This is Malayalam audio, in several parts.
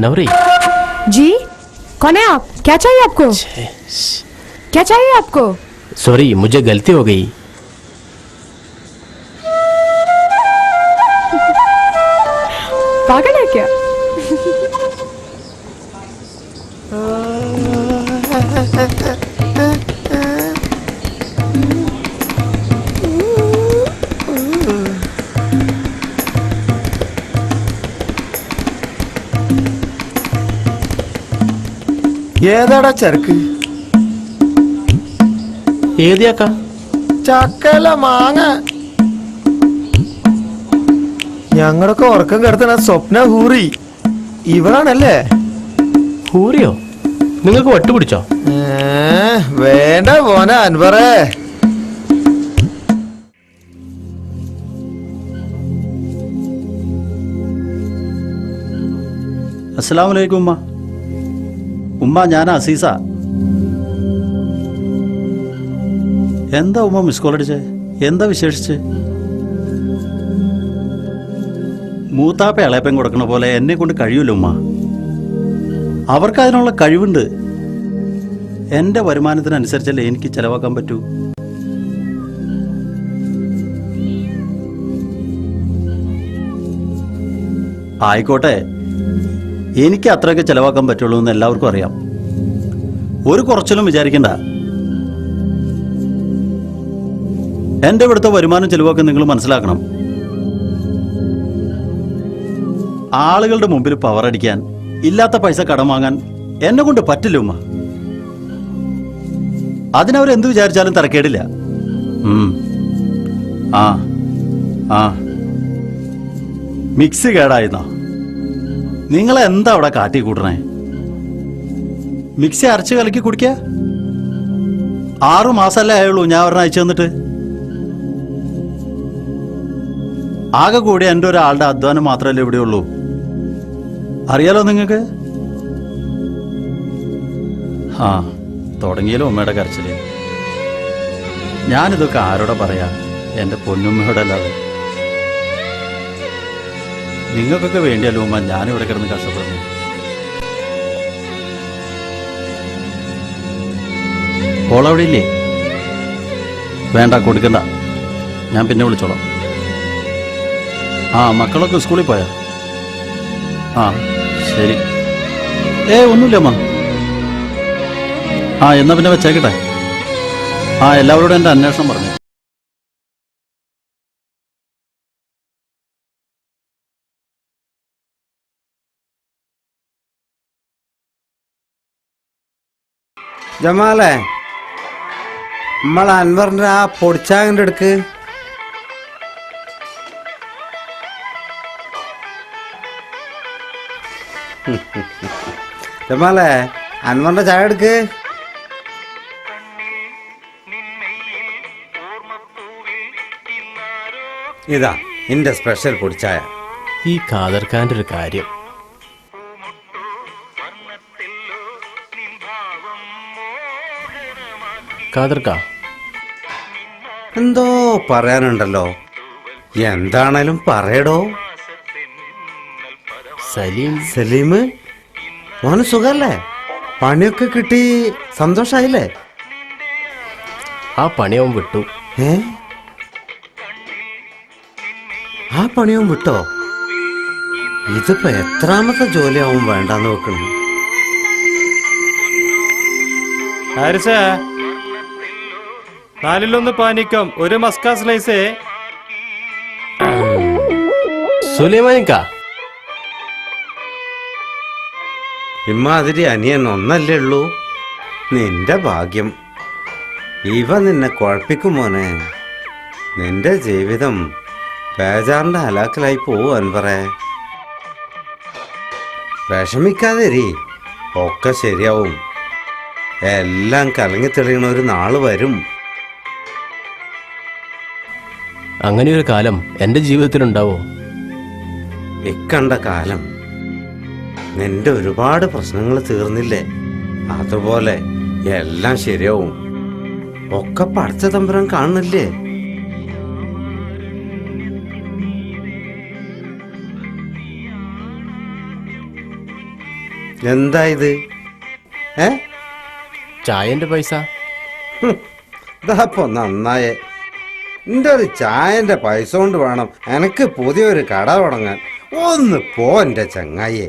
नवरी जी, कौन है आप? क्या चाहिए आपको? क्या चाहिए आपको? सॉरी, मुझे गलती हो गई। पागल है क्या? ഏതാടാ ചരക്ക്? ഏതിയാക്ക? ചക്കല മാങ്ങ. ഞങ്ങളൊക്കെ ഉറക്കം കിടത്തണ സ്വപ്ന ഹൂറി ഇവളാണല്ലേ? ഹൂറിയോ? നിങ്ങൾക്ക് വട്ടുപിടിച്ചോ? വേണ്ട പോന അൻവറേ. അസ്സലാമലൈക്കും ഉമ്മ. ഉമ്മ, ഞാൻ അസീസ. എന്താ ഉമ്മ മിസ് കോൾ അടിച്ചേ? എന്താ വിശേഷിച്ച്? മൂത്താപ്പ ഇളയപ്പൻ കൊടുക്കണ പോലെ എന്നെ കൊണ്ട് കഴിയൂല ഉമ്മ. അവർക്ക് അതിനുള്ള കഴിവുണ്ട്. എൻ്റെ വരുമാനത്തിനനുസരിച്ചല്ലേ എനിക്ക് ചെലവാക്കാൻ പറ്റൂ. ആയിക്കോട്ടെ, എനിക്ക് അത്രയൊക്കെ ചെലവാക്കാൻ പറ്റുള്ളൂ എന്ന് എല്ലാവർക്കും അറിയാം. ഒരു കുറച്ചിലും വിചാരിക്കണ്ട. എൻ്റെ ഇവിടുത്തെ വരുമാനം ചെലവൊക്കെ നിങ്ങൾ മനസ്സിലാക്കണം. ആളുകളുടെ മുമ്പിൽ പവർ അടിക്കാൻ, ഇല്ലാത്ത പൈസ കടം വാങ്ങാൻ എന്നെ കൊണ്ട് പറ്റില്ല ഉമ്മ. അതിനവരെന്ത് വിചാരിച്ചാലും തരക്കേടില്ല. ആ ആ മിക്സി കേടായിരുന്നോ? നിങ്ങളെന്താ അവിടെ കാട്ടി കൂട്ടണേ? മിക്സി അരച്ച് കലക്കി കുടിക്ക. 6 മാസമല്ലേ ആയുള്ളൂ ഞാൻ ഒരെണ്ണം അയച്ചു തന്നിട്ട്. ആകെ കൂടി എൻ്റെ ഒരാളുടെ അധ്വാനം മാത്രമല്ലേ ഇവിടെ ഉള്ളൂ. അറിയാലോ നിങ്ങൾക്ക്. ആ, തുടങ്ങിയാലും ഉമ്മയുടെ കരച്ചില്. ഞാനിതൊക്കെ ആരോടെ പറയാ? എൻ്റെ പൊന്നുമ്മയോടല്ലാതെ. നിങ്ങൾക്കൊക്കെ വേണ്ടിയല്ലോ ഉമ്മ ഞാനിവിടെ കിടന്ന് കഷ്ടപ്പെടുന്നു. ഓളവിടെ ഇല്ലേ? വേണ്ട, കൊടുക്കണ്ട. ഞാൻ പിന്നെ വിളിച്ചോളാം. ആ, മക്കളൊക്കെ സ്കൂളിൽ പോയാ? ആ, ശരി. ഒന്നുമില്ല അമ്മ. ആ, എന്നാ പിന്നെ വെച്ചേക്കട്ടെ. ആ, എല്ലാവരോടും എൻ്റെ അന്വേഷണം പറഞ്ഞു. ജമാലേ, നമ്മളെ അൻവറിന്റെ ആ പൊടിച്ചാകന്റെ അടുക്ക്. ജമാലേ, അൻവറിന്റെ ചായ എടുക്ക്. ഇതാ എന്റെ സ്പെഷ്യൽ പൊടിച്ചായ. ഈ ഖാദർഖാന്റെ ഒരു കാര്യം. ഖാദർക്ക, എന്തോ പറയാനുണ്ടല്ലോ. എന്താണേലും പറയടോ. സലീം മോന് സുഖല്ലേ? പണിയൊക്കെ കിട്ടി സന്തോഷായില്ലേ? ആ പണിയവൻ വിട്ടു. ആ പണിയും വിട്ടോ? ഇതിപ്പോ എത്രാമത്തെ ജോലിയാവും വേണ്ടാന്ന് വെക്കണം. നാലിലൊന്ന് പാനിക്കം, ഒരു മസ്കാ സ്ലൈസേ. സുലൈമാനിക്ക, ഇമ്മാതിരി അനിയൻ ഒന്നല്ലേ ഉള്ളൂ. നിന്റെ ഭാഗ്യം. ഇവ നിന്നെ കുഴപ്പിക്കും മോനെ. നിന്റെ ജീവിതം ബേജാറിന്റെ ഹലാക്കിലായി പോവും അൻവറേ. വിഷമിക്കാതിരി, ഒക്കെ ശരിയാവും. എല്ലാം കലങ്ങി തെളിയണ ഒരു നാള് വരും. അങ്ങനെയൊരു കാലം എൻ്റെ ജീവിതത്തിലുണ്ടാവോ? ഇക്കണ്ട കാലം നിന്റെ ഒരുപാട് പ്രശ്നങ്ങൾ തീർന്നില്ലേ? അതുപോലെ എല്ലാം ശരിയാവും. ഒക്കെ പടച്ച തമ്പുരാൻ കാണുന്നില്ലേ? എന്താ ഇത്? ചായന്റെ പൈസ. ഇതപ്പോ നന്നായേ. എൻ്റെ ഒരു ചായന്റെ പൈസ കൊണ്ട് വേണം എനിക്ക് പുതിയൊരു കട തുടങ്ങാൻ. ഒന്ന് പോ എൻ്റെ ചങ്ങായേ.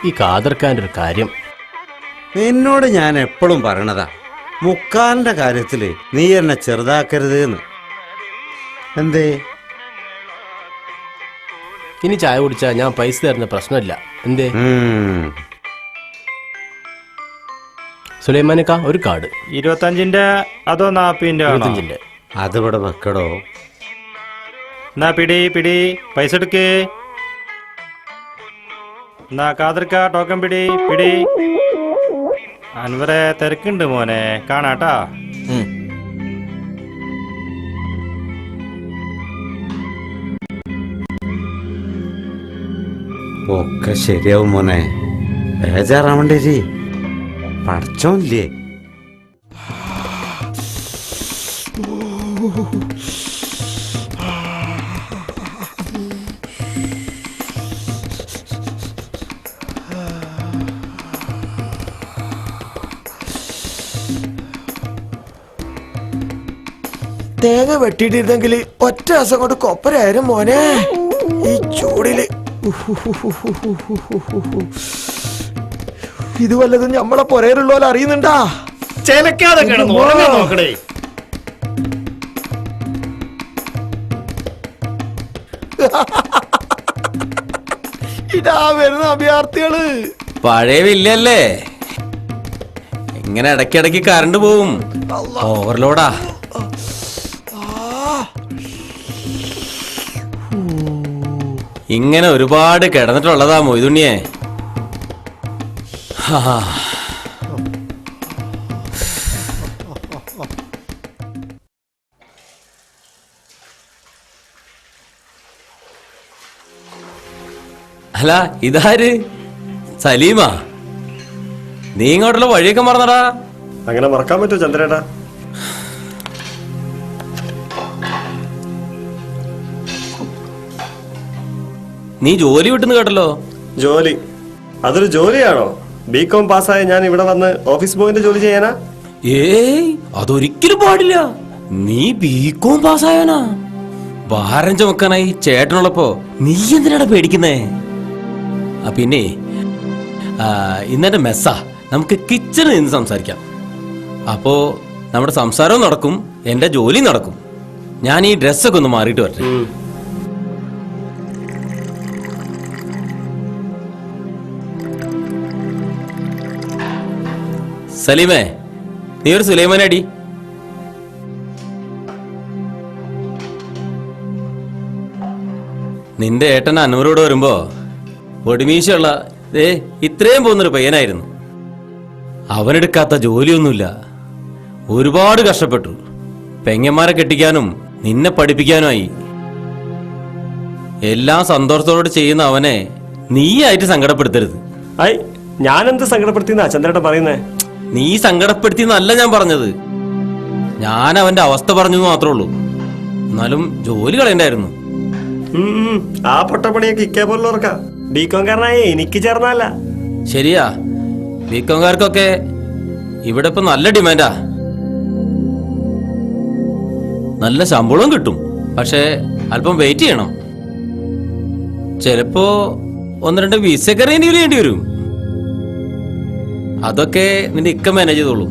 ഈ കാതർക്കാൻ്റെ ഒരു കാര്യം നിന്നോട് ഞാൻ എപ്പോഴും പറയണതാ, മുക്കാലിന്റെ കാര്യത്തില് നീ എന്നെ ചെറുതാക്കരുത് എന്ന്. എന്തേ? ഇനി ചായ കുടിച്ചാൽ ഞാൻ പൈസ തരുന്ന പ്രശ്നമില്ല. എന്തേ? സുലൈമാനിക്ക ഒരു കാർഡ്. 25-ന്റെ അതോ 40-ന്റെ? 25-ന്റെ. അതിവിടെ വെക്കടോ. എന്നാ പിടി പൈസ എടുക്കേ. എന്നാ കാതർക്ക ടോക്കൺ പിടി. അൻവറെ തിരക്കുണ്ട് മോനെ, കാണാട്ടാ. ഒക്കെ ശരിയാവും മോനെ, ബേജാറാവണ്ടേരി. പഠിച്ചോല്ലേ? തേങ്ങ വെട്ടിയിട്ടിരുന്നെങ്കിൽ ഒറ്റ ദിവസം കൊണ്ട് കൊപ്പരായിരുന്നു മോനെ. ഈ ചൂടില് ഇത് വല്ലതും നമ്മളെ പൊരയിലുള്ളവരെ അറിയുന്നുണ്ടാ? നോക്കണേ. ഇതാ വരുന്ന അഭയാർത്ഥികള്. പഴയ വില്ലല്ലേ, ഇങ്ങനെ ഇടയ്ക്കിടയ്ക്ക് കറണ്ട് പോവും. ഓവർലോഡാ. ഇങ്ങനെ ഒരുപാട് കിടന്നിട്ടുള്ളതാ മൊയ്തുണ്ണിയെ. അല്ല, ഇതാര്? സലീമാ? നീ ഇങ്ങോട്ടുള്ള വഴിയൊക്കെ മറന്നടാ. അങ്ങനെ മറക്കാൻ പറ്റുമോ ചന്ദ്രേട്ടാ? നീ ജോലി വിട്ടെന്ന് കേട്ടല്ലോ. ജോലി? അതൊരു ജോലിയാണോ? ബികോം പാസ്സായ ഞാൻ ഇവിടെ വന്ന് ഓഫീസ് ബോയിന്റെ ജോലി ചെയ്യാനാ? ഏയ്, അതൊരിക്കലും പാടില്ല. നീ ബികോം പാസ്സായവനാ. ഭാരം ചുമക്കാനായി ചേട്ടനുള്ളപ്പോ നീ എന്തിനാണ് പേടിക്കുന്നേ? പിന്നെ ഇന്നെന്റെ മെസ്സാ, നമുക്ക് കിച്ചണിൽ നിന്ന് സംസാരിക്കാം. അപ്പോ നമ്മുടെ സംസാരവും നടക്കും, എന്റെ ജോലി നടക്കും. ഞാൻ ഈ ഡ്രസ്സൊക്കെ ഒന്ന് മാറിയിട്ട് വരട്ടെ. സലീമേ, നീ ഒരു സുലൈമാനടി. നിന്റെ ഏട്ടൻ അന്നൂരോട് വരുമ്പോ ഒടിമീശയുള്ള ഇത്രയും പോകുന്നൊരു പയ്യനായിരുന്നു. അവനെടുക്കാത്ത ജോലിയൊന്നുമില്ല. ഒരുപാട് കഷ്ടപ്പെട്ടു. പെങ്ങന്മാരെ കെട്ടിക്കാനും നിന്നെ പഠിപ്പിക്കാനുമായി. എല്ലാം സന്തോഷത്തോടെ ചെയ്യുന്ന അവനെ നീയായിട്ട് സങ്കടപ്പെടുത്തരുത്. ഞാനെന്ത് സങ്കടപ്പെടുത്തിന്നാ ചന്ദ്രേട്ടൻ പറയുന്നേ? നീ സങ്കടപ്പെടുത്തിന്നല്ല ഞാൻ പറഞ്ഞത്. ഞാൻ അവന്റെ അവസ്ഥ പറഞ്ഞു മാത്രമേ ഉള്ളൂ. എന്നാലും ജോലി കളയണ്ടായിരുന്നു. ആ പൊട്ടപ്പണിയൊക്കെ ഇക്കേ പോലുള്ളവർക്കാ. ബികോംകാരനായ എനിക്ക് ചേർന്നല്ല. ശരിയാ, ബികോംകാർക്കൊക്കെ ഇവിടെ ഇപ്പൊ നല്ല ഡിമാൻഡാ. നല്ല ശമ്പളവും കിട്ടും. പക്ഷെ അല്പം വെയിറ്റ് ചെയ്യണം. ചിലപ്പോ 1-2 വിസയൊക്കെ റിന്യൂ ചെയ്യേണ്ടി വരും. അതൊക്കെ നിന്റെ ഇക്ക മാനേജ് ചെയ്തോളൂ.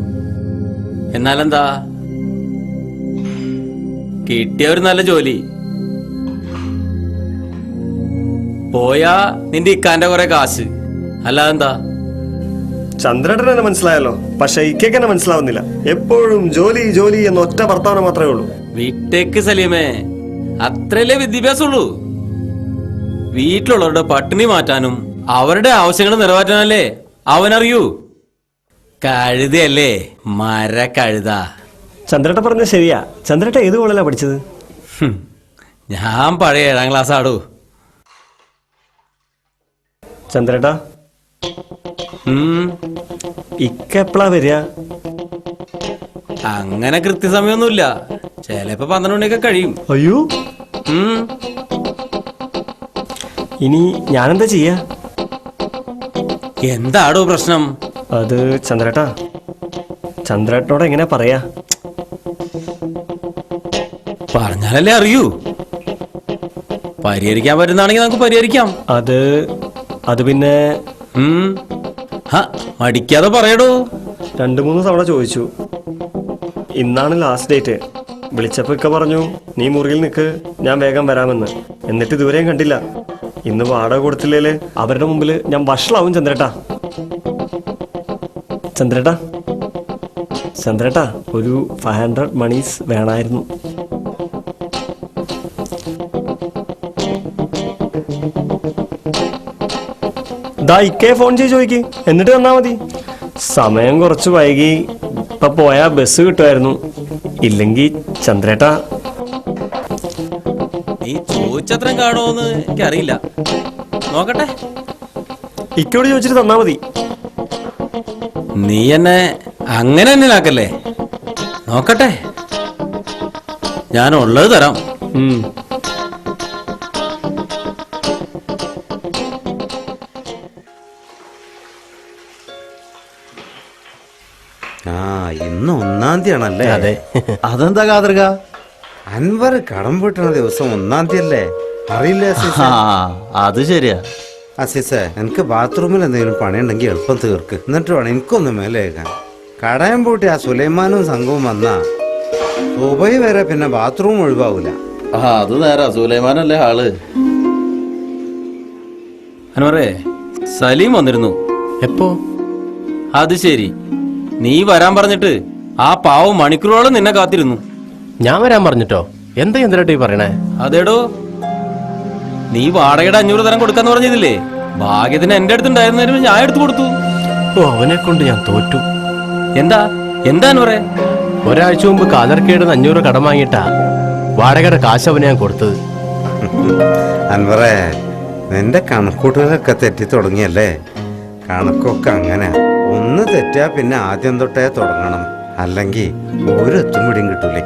എന്നാലെന്താ, കിട്ടിയ ഒരു നല്ല ജോലി പോയാ നിന്റെ ഇക്കാന്റെ കുറെ കാശ്. അല്ലാതെന്താ? ചന്ദ്രേട്ടൻ എന്നെ മനസ്സിലായല്ലോ, പക്ഷെ ഇക്കയ്ക്ക് എന്നെ മനസ്സിലാവുന്നില്ല. എപ്പോഴും ജോലി ജോലി എന്ന ഒറ്റ വർത്തമാനം മാത്രമേ ഉള്ളൂ. വിട്ടേക്ക് സലീമേ, അത്രയല്ലേ വിദ്യാഭ്യാസമുള്ളൂ. വീട്ടിലുള്ളവരുടെ പട്ടിണി മാറ്റാനും അവരുടെ ആവശ്യങ്ങൾ നിറവേറ്റാനല്ലേ അവനറിയൂ. കഴുതയല്ലേ, മര കഴുത. ചന്ദ്രേട്ടൻ പറഞ്ഞ ശരിയാ. ചന്ദ്രേട്ടൻ ഏത് കോളേജിലാ പഠിച്ചത്? ഞാൻ പഴയ 7ാം ക്ലാസ് ആടൂ. ചന്ദ്രേട്ടാ, ഇക്ക എപ്പോഴാ വരിക? അങ്ങനെ കൃത്യസമയമൊന്നുമില്ല. ചിലപ്പോ 12 മണിയൊക്കെ കഴിയും. അയ്യോ, ഇനി ഞാനെന്താ ചെയ്യാ? എന്താടോ പ്രശ്നം? അത് ചന്ദ്രേട്ടാ, ചന്ദ്രേട്ടനോട് എങ്ങനെ പറയാ? പറഞ്ഞാലല്ലേ അറിയൂ. പരിഹരിക്കാൻ പറ്റുന്നതാണെങ്കിൽ നമുക്ക് പരിഹരിക്കാം. അത് പിന്നെ മടിക്കാതെ പറയടോ. 2-3 തവണ ചോദിച്ചു. ഇന്നാണ് ലാസ്റ്റ് ഡേറ്റ്. വിളിച്ചപ്പോ ഇക്ക പറഞ്ഞു നീ മുറിയിൽ നിൽക്ക്, ഞാൻ വേഗം വരാമെന്ന്. എന്നിട്ട് ഇതുവരെയും കണ്ടില്ല. ഇന്ന് വാടക കൊടുത്തില്ലേല് അവരുടെ മുമ്പിൽ ഞാൻ വഷളാവും. ചന്ദ്രേട്ടാ ചന്ദ്രേട്ടാ ചന്ദ്രേട്ടാ ഒരു 500 മണീസ് വേണമായിരുന്നു. ദാ ഇക്കയെ ഫോൺ ചെയ്ത് ചോദിക്ക്, എന്നിട്ട് തന്നാ മതി. സമയം കുറച്ച് വൈകി. ഇപ്പൊ പോയാ ബസ് കിട്ടുമായിരുന്നു. ഇല്ലെങ്കിൽ ചന്ദ്രേട്ടാ. നീ ചോദിച്ചത്രയും കാണുമോന്ന് എനിക്കറിയില്ല. നോക്കട്ടെ. ഇക്കയോട് ചോദിച്ചിട്ട് തന്നാ മതി. നീ എന്നെ അങ്ങനെ തന്നെ ആക്കല്ലേ. നോക്കട്ടെ, ഞാൻ ഉള്ളത് തരാം. ഇന്ന് 1-ാം തീയതി ആണല്ലേ? അതെ. അതെന്താ കാതൃക? അൻവർ കടം വീട്ടുന്ന ദിവസം 1-ാം തീയതി അല്ലേ? അറിയില്ലേ ആ, അത് ശരിയാ. അസീസേ, എനിക്ക് ബാത്റൂമിൽ എന്തെങ്കിലും പണിയുണ്ടെങ്കിൽ എളുപ്പം തീർക്ക്, എന്നിട്ട് വേണം എനിക്കൊന്ന് മേലെ കേൾക്കാൻ. കടയം പൂട്ടി ആ സുലൈമാനും സംഘവും വന്നാ സുബൈ വരെ പിന്നെ ബാത്റൂം ഒഴിവാവൂല. അത് നേരാ. സുലൈമാനല്ലേ ആള്? അൻവറേ, സലീം വന്നിരുന്നു. എപ്പോ? അത് ശരി. നീ വരാൻ പറഞ്ഞിട്ട് ആ പാവം മണിക്കൂറോളം നിന്നെ കാത്തിരുന്നു. ഞാൻ വരാൻ പറഞ്ഞിട്ടോ? എന്താ ചന്ദ്രേട്ടാ ഈ പറയണേ? അതേടോ, നീ വാടകയുടെ 500 തരം കൊടുക്കാന്ന് പറഞ്ഞതില്ലേ? ഭാഗ്യത്തിന് എന്റെ അടുത്തുണ്ടായിരുന്നതിന് ഞാൻ എടുത്തു കൊടുത്തു. ഓ, അവനെ കൊണ്ട് ഞാൻ തോറ്റു. എന്താന്ന് പറയാ? ഒരാഴ്ച മുമ്പ് കാതർക്കേട് 500 കടം വാങ്ങിയിട്ടാ വാടകയുടെ കാശ് അവന് ഞാൻ കൊടുത്തത്. അൻവറേ, നിന്റെ കണക്കൂട്ടുകളൊക്കെ തെറ്റി തുടങ്ങിയല്ലേ? കണക്കൊക്കെ അങ്ങനെ ഒന്ന് തെറ്റാ പിന്നെ ആദ്യം തൊട്ടേ തുടങ്ങണം, അല്ലെങ്കിൽ ഒരു എത്തും പിടിയും കിട്ടൂലേ.